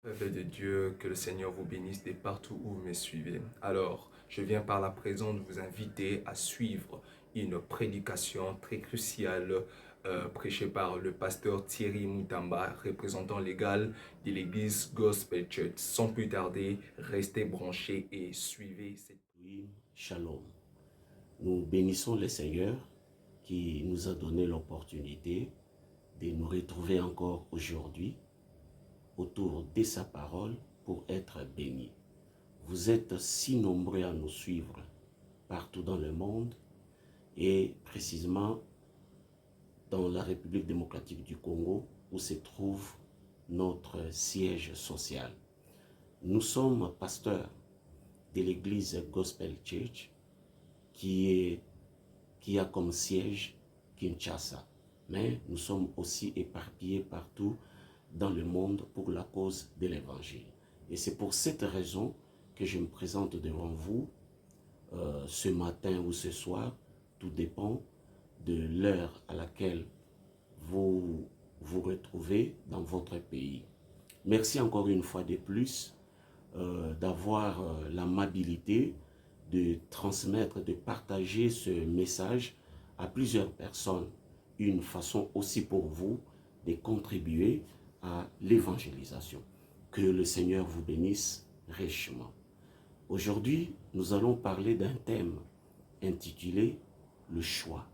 Peuple de Dieu, que le Seigneur vous bénisse de partout où vous me suivez. Alors, je viens par la présence vous inviter à suivre une prédication très cruciale prêchée par le pasteur Thierry Moutamba, représentant légal de l'église Gospel Church. Sans plus tarder, restez branchés et suivez cette... Oui, shalom. Nous bénissons le Seigneur qui nous a donné l'opportunité de nous retrouver encore aujourd'hui autour de sa parole pour être bénis. Vous êtes si nombreux à nous suivre partout dans le monde et précisément dans la République démocratique du Congo où se trouve notre siège social. Nous sommes pasteurs de l'église Gospel Church qui a comme siège Kinshasa. Mais nous sommes aussi éparpillés partout dans le monde pour la cause de l'évangile. Et c'est pour cette raison que je me présente devant vous ce matin ou ce soir. Tout dépend de l'heure à laquelle vous vous retrouvez dans votre pays. Merci encore une fois de plus d'avoir l'amabilité de transmettre, de partager ce message à plusieurs personnes. Une façon aussi pour vous de contribuer à l'évangélisation. Que le Seigneur vous bénisse richement. Aujourd'hui, nous allons parler d'un thème intitulé « Le choix ».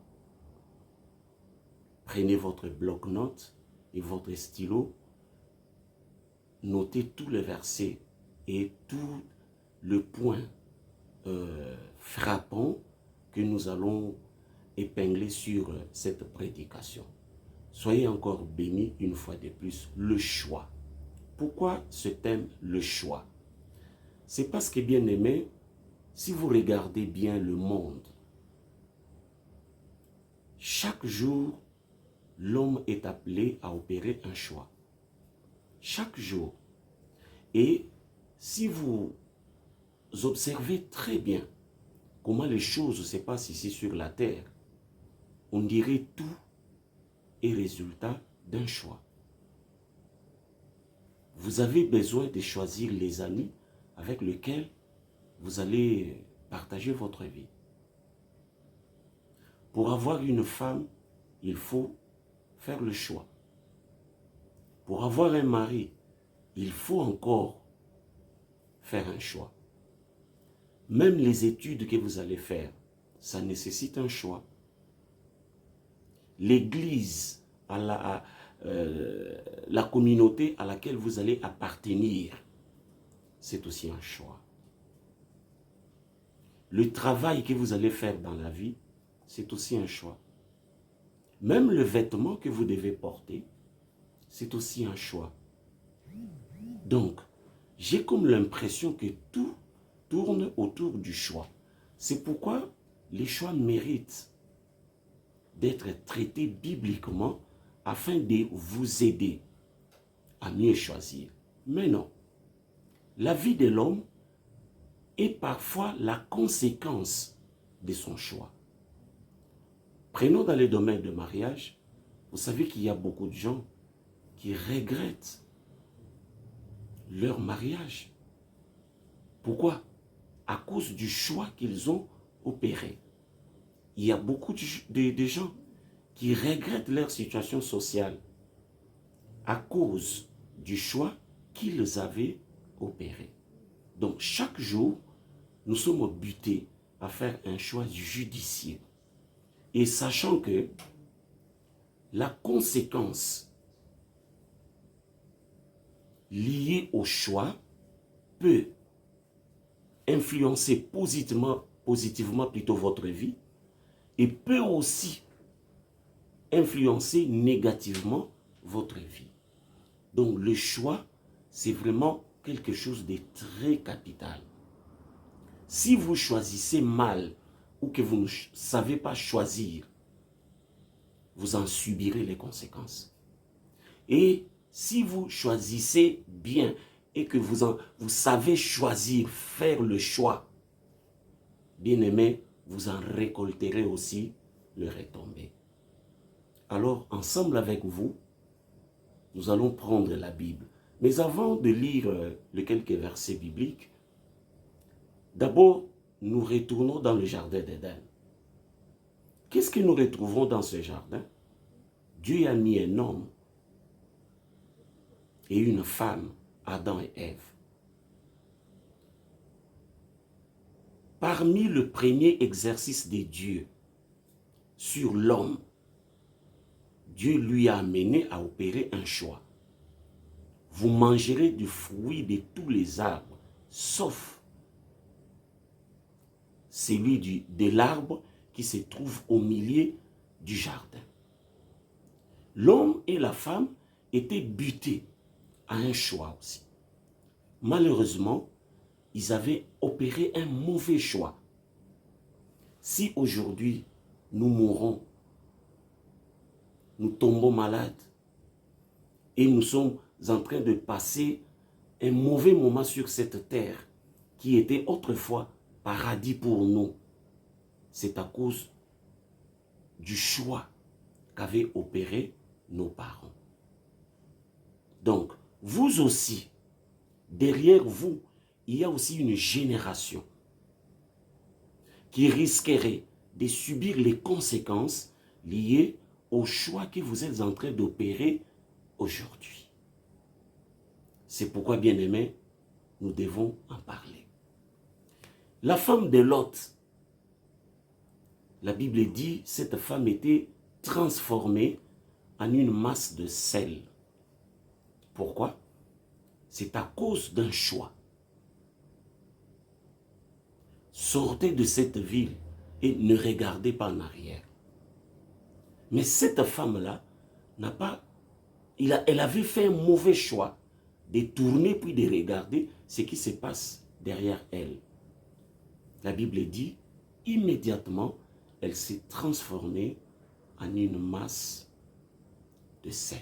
Prenez votre bloc-notes et votre stylo, notez tous les versets et tout le point frappant que nous allons épingler sur cette prédication. Soyez encore bénis une fois de plus. Le choix. Pourquoi ce thème, le choix? C'est parce que, bien aimé, si vous regardez bien le monde, chaque jour, l'homme est appelé à opérer un choix. Chaque jour. Et si vous observez très bien comment les choses se passent ici sur la terre, on dirait tout est résultat d'un choix. Vous avez besoin de choisir les amis avec lesquels vous allez partager votre vie. Pour avoir une femme, il faut faire le choix. Pour avoir un mari, il faut encore faire un choix. Même les études que vous allez faire, ça nécessite un choix. L'église, la communauté à laquelle vous allez appartenir, c'est aussi un choix. Le travail que vous allez faire dans la vie, c'est aussi un choix. Même le vêtement que vous devez porter, c'est aussi un choix. Donc, j'ai comme l'impression que tout tourne autour du choix. C'est pourquoi les choix méritent d'être traités bibliquement afin de vous aider à mieux choisir. Mais non, la vie de l'homme est parfois la conséquence de son choix. Prenons dans le domaine de mariage, vous savez qu'il y a beaucoup de gens qui regrettent leur mariage. Pourquoi? À cause du choix qu'ils ont opéré. Il y a beaucoup de gens qui regrettent leur situation sociale à cause du choix qu'ils avaient opéré. Donc chaque jour, nous sommes butés à faire un choix judicieux. Et sachant que la conséquence liée au choix peut influencer positivement plutôt votre vie et peut aussi influencer négativement votre vie. Donc le choix, c'est vraiment quelque chose de très capital. Si vous choisissez mal ou que vous ne savez pas choisir, vous en subirez les conséquences. Et si vous choisissez bien et que vous savez choisir, faire le choix, bien aimé, vous en récolterez aussi le retombé. Alors, ensemble avec vous, nous allons prendre la Bible. Mais avant de lire les quelques versets bibliques, d'abord, nous retournons dans le jardin d'Éden. Qu'est-ce que nous retrouvons dans ce jardin? Dieu a mis un homme et une femme, Adam et Ève. Parmi le premier exercice de Dieu sur l'homme, Dieu lui a amené à opérer un choix. Vous mangerez du fruit de tous les arbres, sauf celui de l'arbre qui se trouve au milieu du jardin. L'homme et la femme étaient butés à un choix aussi. Malheureusement, ils avaient opéré un mauvais choix. Si aujourd'hui nous mourons, nous tombons malades et nous sommes en train de passer un mauvais moment sur cette terre qui était autrefois paradis pour nous, c'est à cause du choix qu'avaient opéré nos parents. Donc, vous aussi, derrière vous, il y a aussi une génération qui risquerait de subir les conséquences liées au choix que vous êtes en train d'opérer aujourd'hui. C'est pourquoi, bien-aimés, nous devons en parler. La femme de Lot, la Bible dit, cette femme était transformée en une masse de sel. Pourquoi? C'est à cause d'un choix. Sortez de cette ville et ne regardez pas en arrière. Mais cette femme-là elle avait fait un mauvais choix de tourner puis de regarder ce qui se passe derrière elle. La Bible dit, immédiatement, elle s'est transformée en une masse de sel.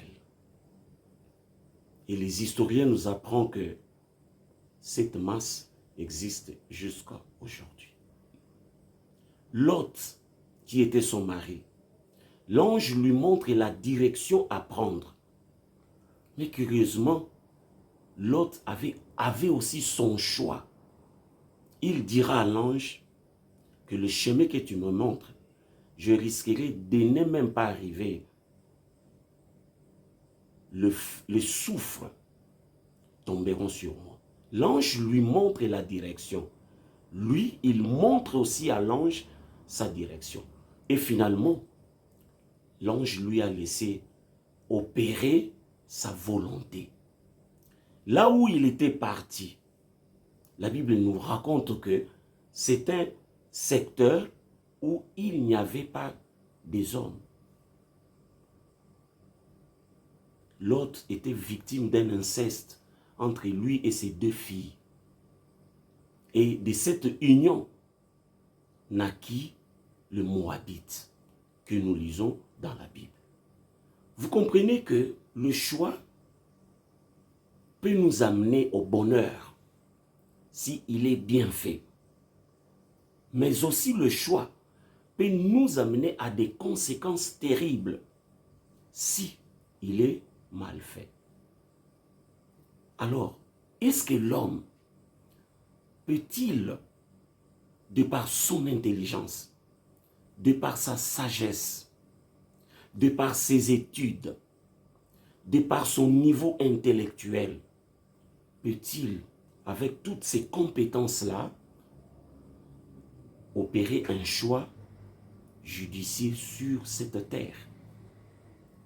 Et les historiens nous apprennent que cette masse existe jusqu'à aujourd'hui. Lot, qui était son mari, l'ange lui montre la direction à prendre. Mais curieusement, Lot avait aussi son choix. Il dira à l'ange que le chemin que tu me montres, je risquerais de ne même pas arriver. Le soufre tomberont sur moi. L'ange lui montre la direction. Lui, il montre aussi à l'ange sa direction. Et finalement, l'ange lui a laissé opérer sa volonté. Là où il était parti, la Bible nous raconte que c'est un secteur où il n'y avait pas des hommes. Lot était victime d'un inceste entre lui et ses deux filles. Et de cette union naquit le Moabite que nous lisons dans la Bible. Vous comprenez que le choix peut nous amener au bonheur s'il est bien fait. Mais aussi le choix peut nous amener à des conséquences terribles si il est mal fait. Alors, est-ce que l'homme peut-il, de par son intelligence, de par sa sagesse, de par ses études, de par son niveau intellectuel, peut-il, avec toutes ces compétences-là, opérer un choix judicieux sur cette terre?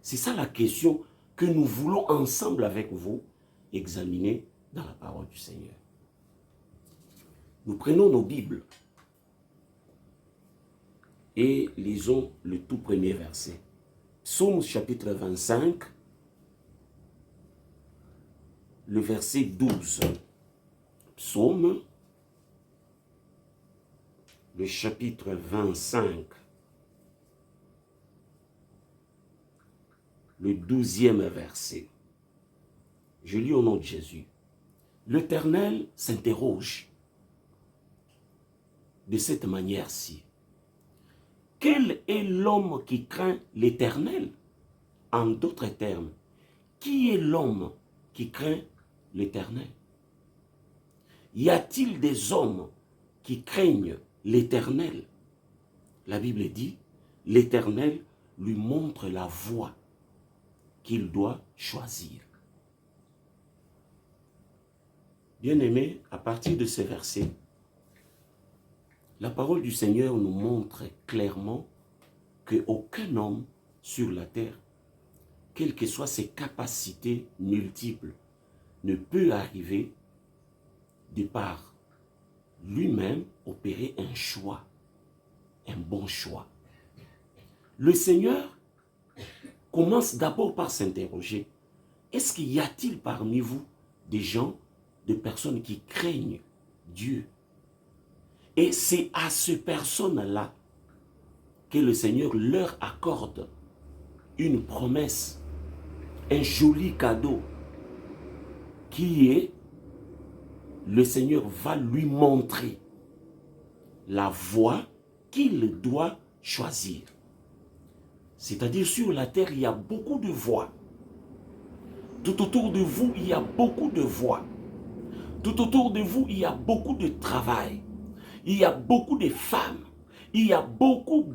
C'est ça la question que nous voulons ensemble avec vous examiner dans la parole du Seigneur. Nous prenons nos Bibles et lisons le tout premier verset. Psaume chapitre 25, le verset 12. Psaume, le chapitre 25, le 12e verset. Je lis au nom de Jésus. L'Éternel s'interroge de cette manière-ci. Quel est l'homme qui craint l'Éternel? En d'autres termes, qui est l'homme qui craint l'Éternel? Y a-t-il des hommes qui craignent l'Éternel? La Bible dit, l'Éternel lui montre la voie qu'il doit choisir. Bien-aimés, à partir de ce verset, la parole du Seigneur nous montre clairement qu'aucun homme sur la terre, quelles que soient ses capacités multiples, ne peut arriver de par lui-même opérer un choix, un bon choix. Le Seigneur commence d'abord par s'interroger, est-ce qu'il y a-t-il parmi vous des gens, des personnes qui craignent Dieu? Et c'est à ces personnes-là que le Seigneur leur accorde une promesse, un joli cadeau, qui est, le Seigneur va lui montrer la voie qu'il doit choisir. C'est-à-dire, sur la terre, il y a beaucoup de voies. Tout autour de vous, il y a beaucoup de voies. Tout autour de vous, il y a beaucoup de travail. Il y a beaucoup de femmes. Il y a beaucoup.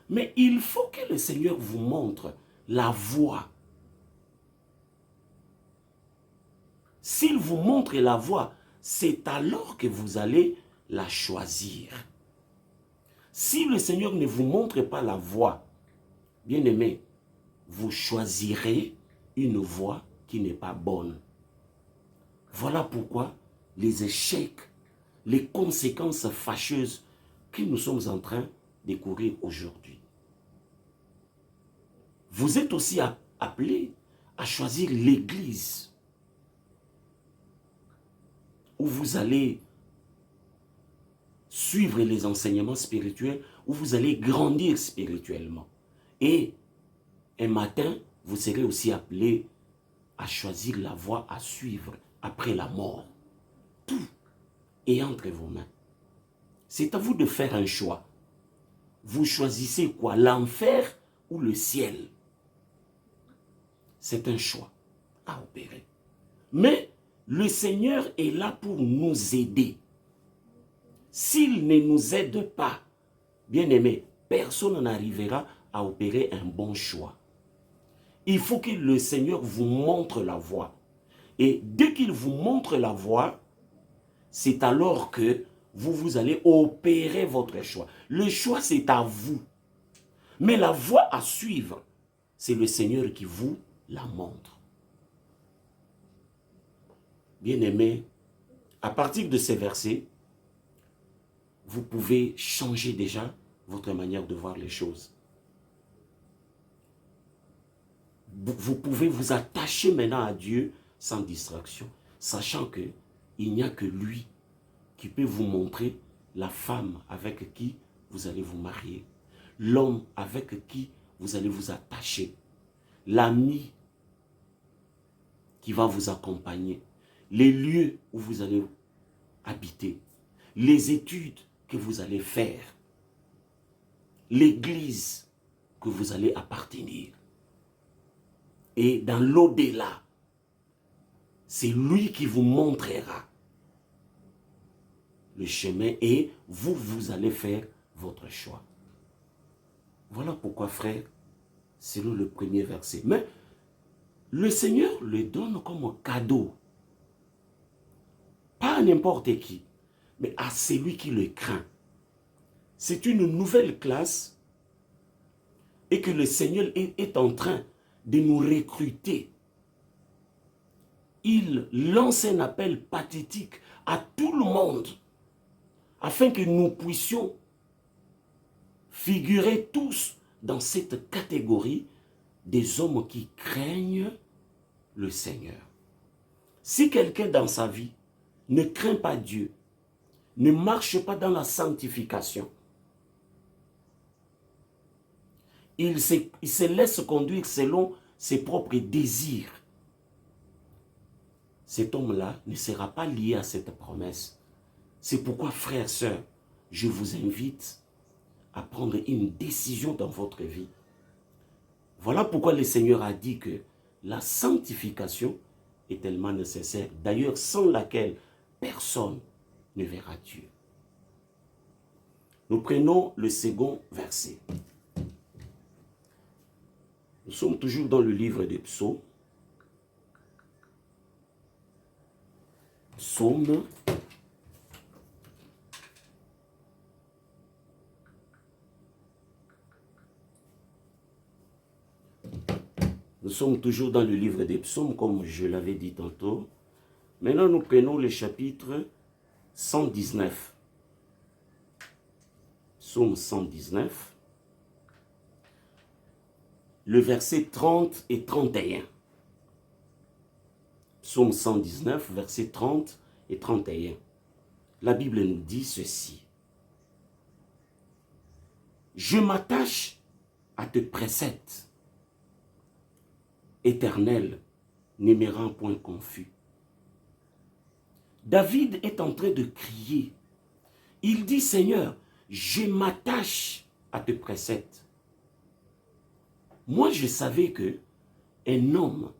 Mais il faut que le Seigneur vous montre la voie. S'il vous montre la voie, c'est alors que vous allez la choisir. Si le Seigneur ne vous montre pas la voie, bien-aimé, vous choisirez une voie qui n'est pas bonne. Voilà pourquoi les échecs, les conséquences fâcheuses que nous sommes en train de courir aujourd'hui. Vous êtes aussi appelés à choisir l'église où vous allez suivre les enseignements spirituels, où vous allez grandir spirituellement. Et un matin, vous serez aussi appelés à choisir la voie à suivre après la mort. Tout est entre vos mains. C'est à vous de faire un choix. Vous choisissez quoi? L'enfer ou le ciel? C'est un choix à opérer. Mais le Seigneur est là pour nous aider. S'il ne nous aide pas, bien-aimés, personne n'arrivera à opérer un bon choix. Il faut que le Seigneur vous montre la voie. Et dès qu'il vous montre la voie, c'est alors que vous allez opérer votre choix. Le choix, c'est à vous. Mais la voie à suivre, c'est le Seigneur qui vous la montre. Bien-aimés, à partir de ces versets, vous pouvez changer déjà votre manière de voir les choses. Vous pouvez vous attacher maintenant à Dieu sans distraction, sachant qu'il n'y a que lui qui peut vous montrer la femme avec qui vous allez vous marier, l'homme avec qui vous allez vous attacher, l'ami qui va vous accompagner, les lieux où vous allez habiter, les études que vous allez faire, l'église que vous allez appartenir. Et dans l'au-delà, c'est lui qui vous montrera le chemin et vous allez faire votre choix. Voilà pourquoi, frère, selon le premier verset. Mais le Seigneur le donne comme un cadeau. Pas à n'importe qui, mais à celui qui le craint. C'est une nouvelle classe et que le Seigneur est en train de nous recruter. Il lance un appel pathétique à tout le monde afin que nous puissions figurer tous dans cette catégorie des hommes qui craignent le Seigneur. Si quelqu'un dans sa vie ne craint pas Dieu, ne marche pas dans la sanctification, il se laisse conduire selon ses propres désirs, cet homme-là ne sera pas lié à cette promesse. C'est pourquoi, frères, sœurs, je vous invite à prendre une décision dans votre vie. Voilà pourquoi le Seigneur a dit que la sanctification est tellement nécessaire. D'ailleurs, sans laquelle personne ne verra Dieu. Nous prenons le second verset. Nous sommes toujours dans le livre des psaumes. Psaume. Nous sommes toujours dans le livre des psaumes, comme je l'avais dit tantôt. Maintenant, nous prenons le chapitre 119. Psaume 119. Le verset 30 et 31. Psaume 119, verset 30 et 31. La Bible nous dit ceci. Je m'attache à tes préceptes. Éternel, ne me rends point confus. David est en train de crier. Il dit, Seigneur, je m'attache à tes préceptes. Moi, je savais que un homme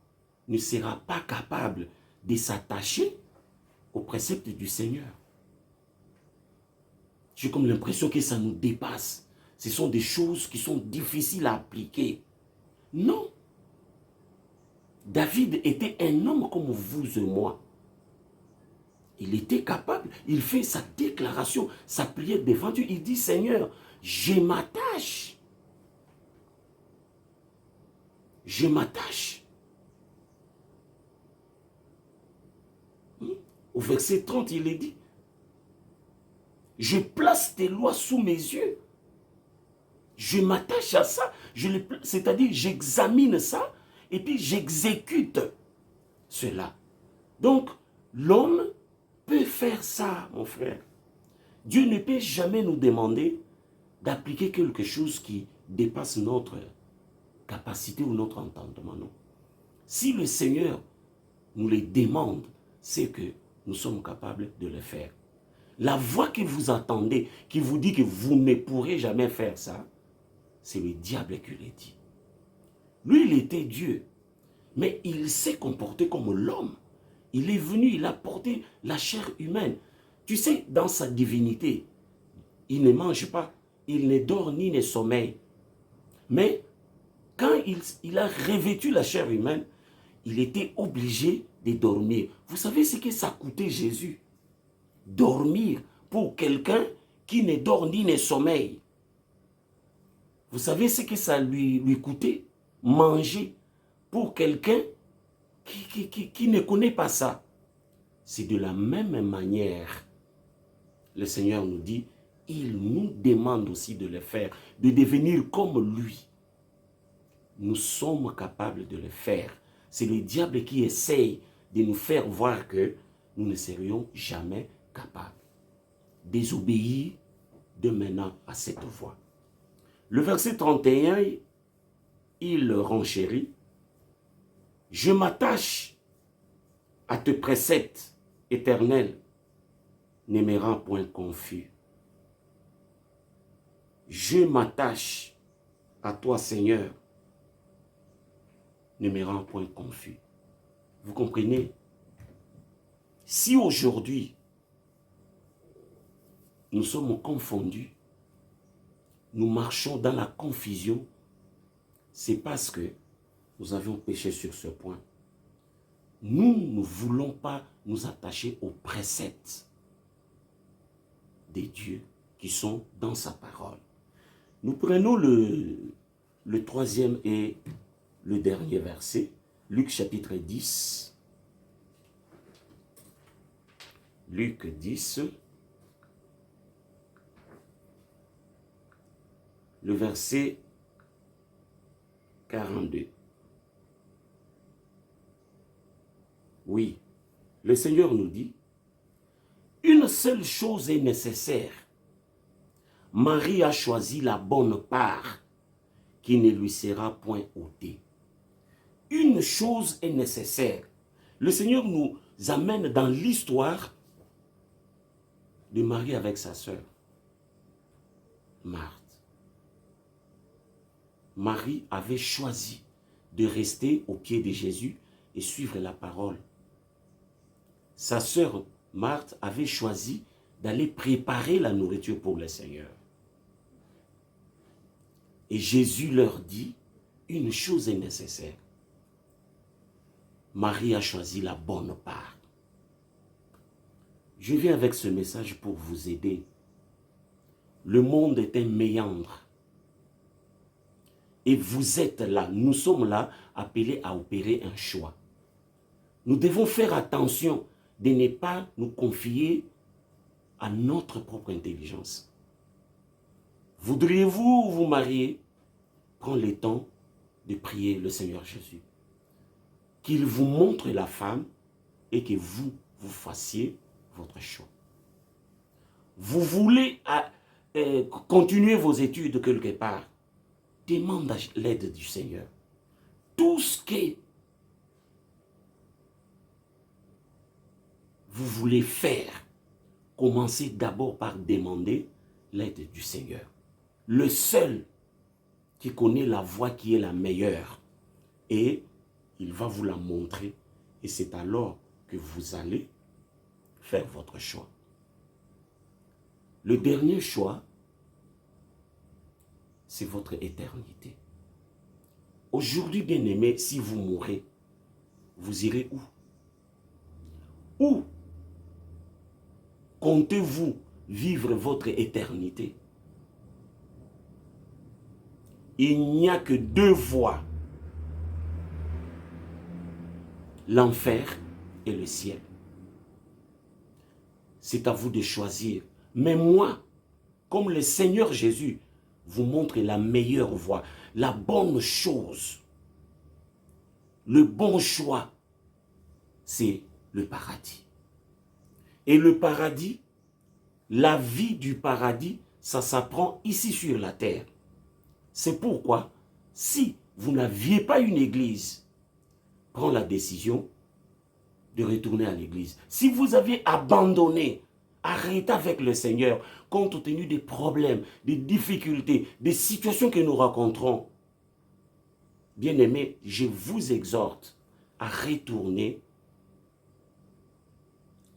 ne sera pas capable de s'attacher aux préceptes du Seigneur. J'ai comme l'impression que ça nous dépasse. Ce sont des choses qui sont difficiles à appliquer. Non. David était un homme comme vous et moi. Il était capable, il fait sa déclaration, sa prière devant Dieu. Il dit, Seigneur, je m'attache. Je m'attache. Au verset 30, il est dit, je place tes lois sous mes yeux. Je m'attache à ça, c'est-à-dire j'examine ça et puis j'exécute cela. Donc, l'homme peut faire ça, mon frère. Dieu ne peut jamais nous demander d'appliquer quelque chose qui dépasse notre capacité ou notre entendement. Non. Si le Seigneur nous le demande, c'est que nous sommes capables de le faire. La voix que vous entendez, qui vous dit que vous ne pourrez jamais faire ça, c'est le diable qui le dit. Lui, il était Dieu, mais il s'est comporté comme l'homme. Il est venu, il a porté la chair humaine. Tu sais, dans sa divinité, il ne mange pas, il ne dort ni ne sommeille. Mais quand il a revêtu la chair humaine, il était obligé de dormir. Vous savez ce que ça coûtait Jésus? Dormir pour quelqu'un qui ne dort ni ne sommeille. Vous savez ce que ça lui coûtait? Manger pour quelqu'un qui ne connaît pas ça. C'est de la même manière. Le Seigneur nous dit, il nous demande aussi de le faire, de devenir comme lui. Nous sommes capables de le faire. C'est le diable qui essaye de nous faire voir que nous ne serions jamais capables. Désobéir de maintenant à cette voie. Le verset 31, il renchérit. Je m'attache à tes préceptes éternels, ne me rends point confus. Je m'attache à toi, Seigneur, ne me rends point confus. Vous comprenez? Si aujourd'hui, nous sommes confondus, nous marchons dans la confusion, c'est parce que nous avions péché sur ce point. Nous ne voulons pas nous attacher aux préceptes des dieux qui sont dans sa parole. Nous prenons le troisième et le dernier verset, Luc chapitre 10. Luc 10, le verset 42. Oui, le Seigneur nous dit, une seule chose est nécessaire. Marie a choisi la bonne part qui ne lui sera point ôtée. Une chose est nécessaire. Le Seigneur nous amène dans l'histoire de Marie avec sa sœur, Marthe. Marie avait choisi de rester au pied de Jésus et suivre la parole. Sa sœur Marthe avait choisi d'aller préparer la nourriture pour le Seigneur. Et Jésus leur dit, une chose est nécessaire. Marie a choisi la bonne part. Je viens avec ce message pour vous aider. Le monde est un méandre. Et vous êtes là, nous sommes là, appelés à opérer un choix. Nous devons faire attention de ne pas nous confier à notre propre intelligence. Voudriez-vous vous marier? Prends le temps de prier le Seigneur Jésus. Qu'il vous montre la femme et que vous fassiez votre choix. Vous voulez continuer vos études quelque part? Demande l'aide du Seigneur. Tout ce que vous voulez faire, commencez d'abord par demander l'aide du Seigneur. Le seul qui connaît la voie qui est la meilleure. Et il va vous la montrer. Et c'est alors que vous allez faire votre choix. Le dernier choix, c'est votre éternité. Aujourd'hui, bien-aimés, si vous mourrez, vous irez où? Où comptez-vous vivre votre éternité? Il n'y a que deux voies. L'enfer et le ciel. C'est à vous de choisir. Mais moi, comme le Seigneur Jésus vous montre la meilleure voie, la bonne chose, le bon choix, c'est le paradis. Et le paradis, la vie du paradis, ça s'apprend ici sur la terre. C'est pourquoi, si vous n'aviez pas une église, prends la décision de retourner à l'église. Si vous aviez abandonné, arrêtez avec le Seigneur, compte tenu des problèmes, des difficultés, des situations que nous rencontrons. Bien-aimés, je vous exhorte à retourner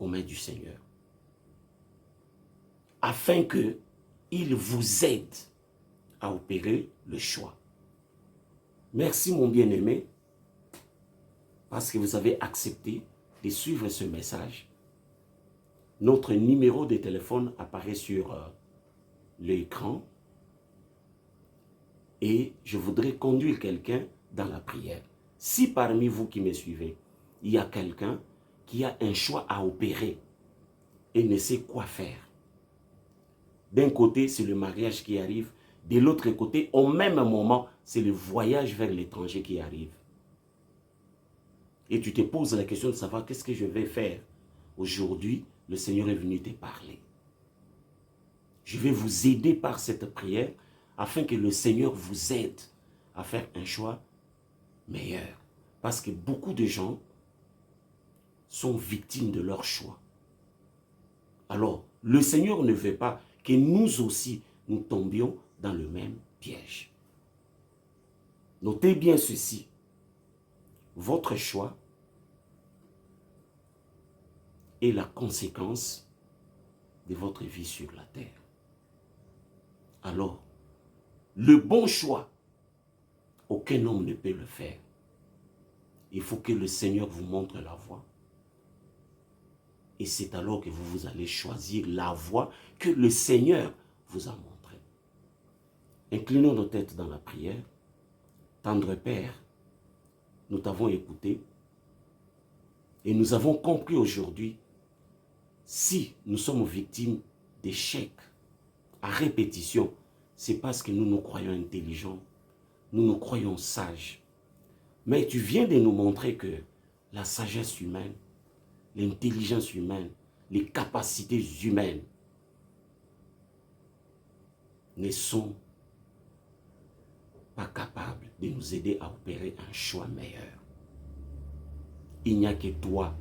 aux mains du Seigneur, afin qu'il vous aide à opérer le choix. Merci mon bien-aimé, parce que vous avez accepté de suivre ce message. Notre numéro de téléphone apparaît sur l'écran et je voudrais conduire quelqu'un dans la prière. Si parmi vous qui me suivez, il y a quelqu'un qui a un choix à opérer et ne sait quoi faire. D'un côté, c'est le mariage qui arrive. De l'autre côté, au même moment, c'est le voyage vers l'étranger qui arrive. Et tu te poses la question de savoir qu'est-ce que je vais faire. Aujourd'hui, le Seigneur est venu te parler. Je vais vous aider par cette prière afin que le Seigneur vous aide à faire un choix meilleur. Parce que beaucoup de gens sont victimes de leur choix. Alors, le Seigneur ne veut pas que nous aussi, nous tombions dans le même piège. Notez bien ceci. Votre choix est la conséquence de votre vie sur la terre. Alors, le bon choix, aucun homme ne peut le faire. Il faut que le Seigneur vous montre la voie. Et c'est alors que vous allez choisir la voie que le Seigneur vous a montrée. Inclinons nos têtes dans la prière. Tendre Père, nous t'avons écouté et nous avons compris aujourd'hui, si nous sommes victimes d'échecs à répétition, c'est parce que nous nous croyons intelligents, nous nous croyons sages. Mais tu viens de nous montrer que la sagesse humaine, l'intelligence humaine, les capacités humaines ne sont pas capables de nous aider à opérer un choix meilleur. Il n'y a que toi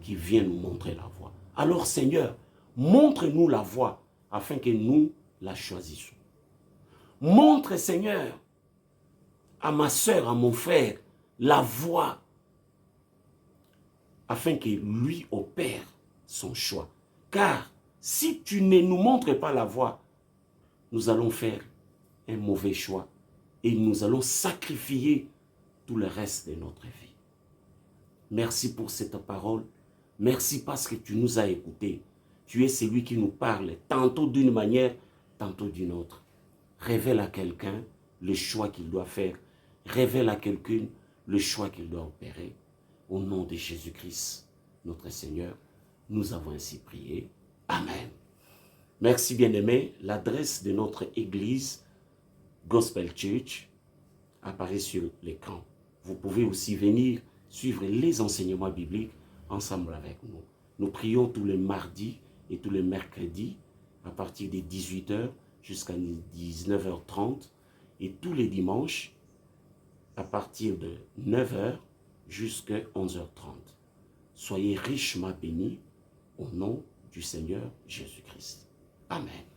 qui viens nous montrer la voie. Alors Seigneur, montre-nous la voie afin que nous la choisissions. Montre Seigneur à ma soeur, à mon frère, la voie, afin que lui opère son choix. Car si tu ne nous montres pas la voie, nous allons faire un mauvais choix et nous allons sacrifier tout le reste de notre vie. Merci pour cette parole. Merci parce que tu nous as écoutés. Tu es celui qui nous parle, tantôt d'une manière, tantôt d'une autre. Révèle à quelqu'un le choix qu'il doit faire. Révèle à quelqu'un le choix qu'il doit opérer. Au nom de Jésus-Christ, notre Seigneur, nous avons ainsi prié. Amen. Merci bien-aimés. L'adresse de notre église, Gospel Church, apparaît sur l'écran. Vous pouvez aussi venir suivre les enseignements bibliques ensemble avec nous. Nous prions tous les mardis et tous les mercredis à partir de 18h jusqu'à 19h30 et tous les dimanches à partir de 9h jusqu'à 11h30. Soyez richement bénis au nom du Seigneur Jésus-Christ. Amen.